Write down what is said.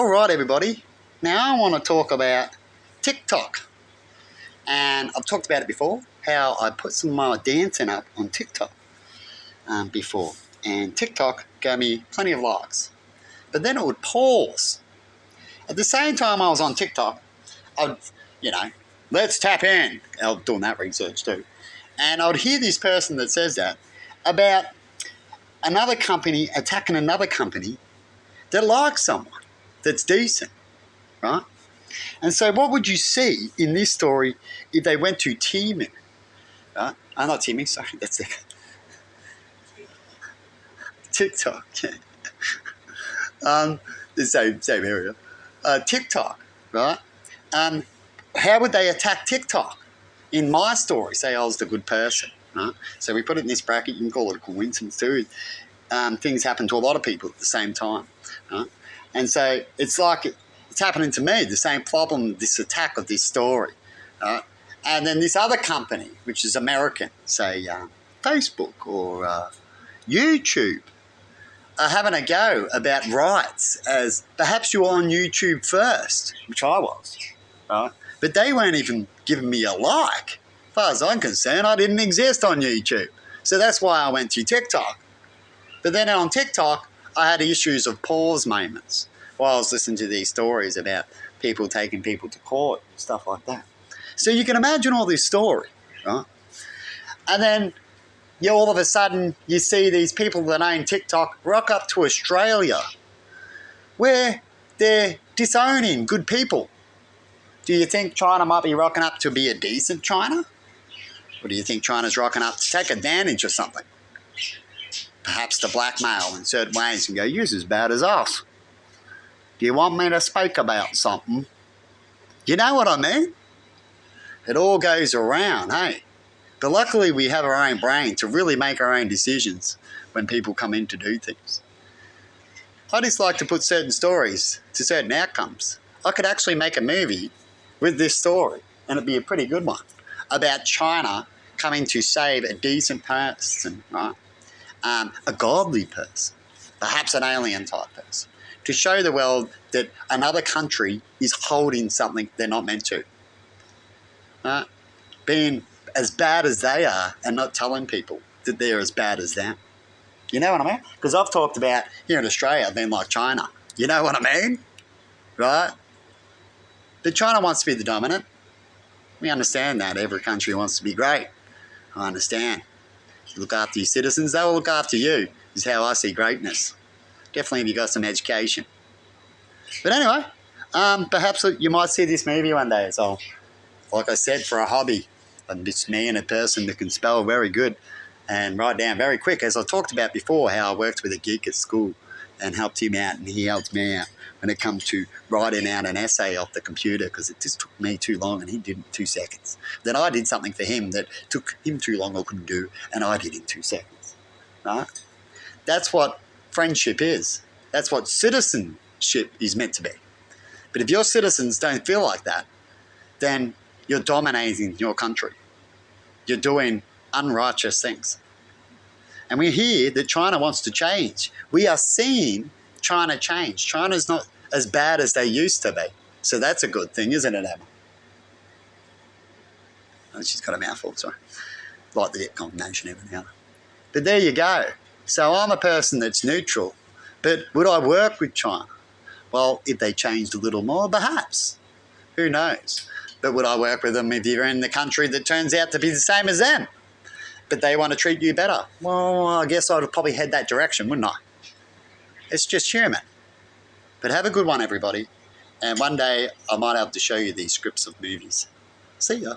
All right, everybody. Now I want to talk about TikTok. And I've talked about it before, how I put some of my dancing up on TikTok before. And TikTok gave me plenty of likes. But then it would pause. At the same time I was on TikTok, I'd, let's tap in. I was doing that research too. And I would hear this person that says that about another company attacking another company that likes someone that's decent, right? And so what would you see in this story if they went to Temu, right? Not Temu, sorry, that's the TikTok, yeah. The same area. TikTok, right? How would they attack TikTok? In my story, say I was the good person, right? So we put it in this bracket, you can call it a coincidence too. Things happen to a lot of people at the same time, right? And so it's like it's happening to me, the same problem, this attack of this story, right? And then this other company, which is American, say Facebook or YouTube, are having a go about rights as perhaps you were on YouTube first, which I was, right? But they weren't even giving me a like. As far as I'm concerned, I didn't exist on YouTube. So that's why I went to TikTok. But then on TikTok, I had issues of pause moments while I was listening to these stories about people taking people to court and stuff like that. So you can imagine all this story, right? And then all of a sudden you see these people that own TikTok rock up to Australia where they're disowning good people. Do you think China might be rocking up to be a decent China? Or do you think China's rocking up to take advantage of something? Perhaps to blackmail in certain ways and go, you're as bad as us. Do you want me to speak about something? You know what I mean? It all goes around, hey? But luckily we have our own brain to really make our own decisions when people come in to do things. I just like to put certain stories to certain outcomes. I could actually make a movie with this story, and it'd be a pretty good one, about China coming to save a decent person, right? A godly person, perhaps an alien type person, to show the world that another country is holding something they're not meant to. Being as bad as they are and not telling people that they're as bad as them. You know what I mean? Because I've talked about here in Australia being like China. You know what I mean? Right? But China wants to be the dominant. We understand that. Every country wants to be great. I understand. You look after your citizens, they will look after you, is how I see greatness. Definitely if you got some education. But anyway, perhaps you might see this movie one day. So, like I said, for a hobby. And it's me and a person that can spell very good and write down very quick. As I talked about before, how I worked with a geek at school and helped him out and he helped me out when it comes to writing out an essay off the computer because it just took me too long and he did it in 2 seconds. Then I did something for him that took him too long or couldn't do and I did in 2 seconds. Right? That's what friendship is. That's what citizenship is meant to be. But if your citizens don't feel like that, then you're dominating your country. You're doing unrighteous things. And we hear that China wants to change. We are seeing China change. China's not as bad as they used to be. So that's a good thing, isn't it, Emma? Oh, she's got a mouthful, sorry. Like the combination every now and then. But there you go. So I'm a person that's neutral. But would I work with China? Well, if they changed a little more, perhaps. Who knows? But would I work with them if you're in the country that turns out to be the same as them? But they want to treat you better. Well, I guess I'd probably head that direction, wouldn't I? It's just human. But have a good one, everybody. And one day I might have to show you these scripts of movies. See ya.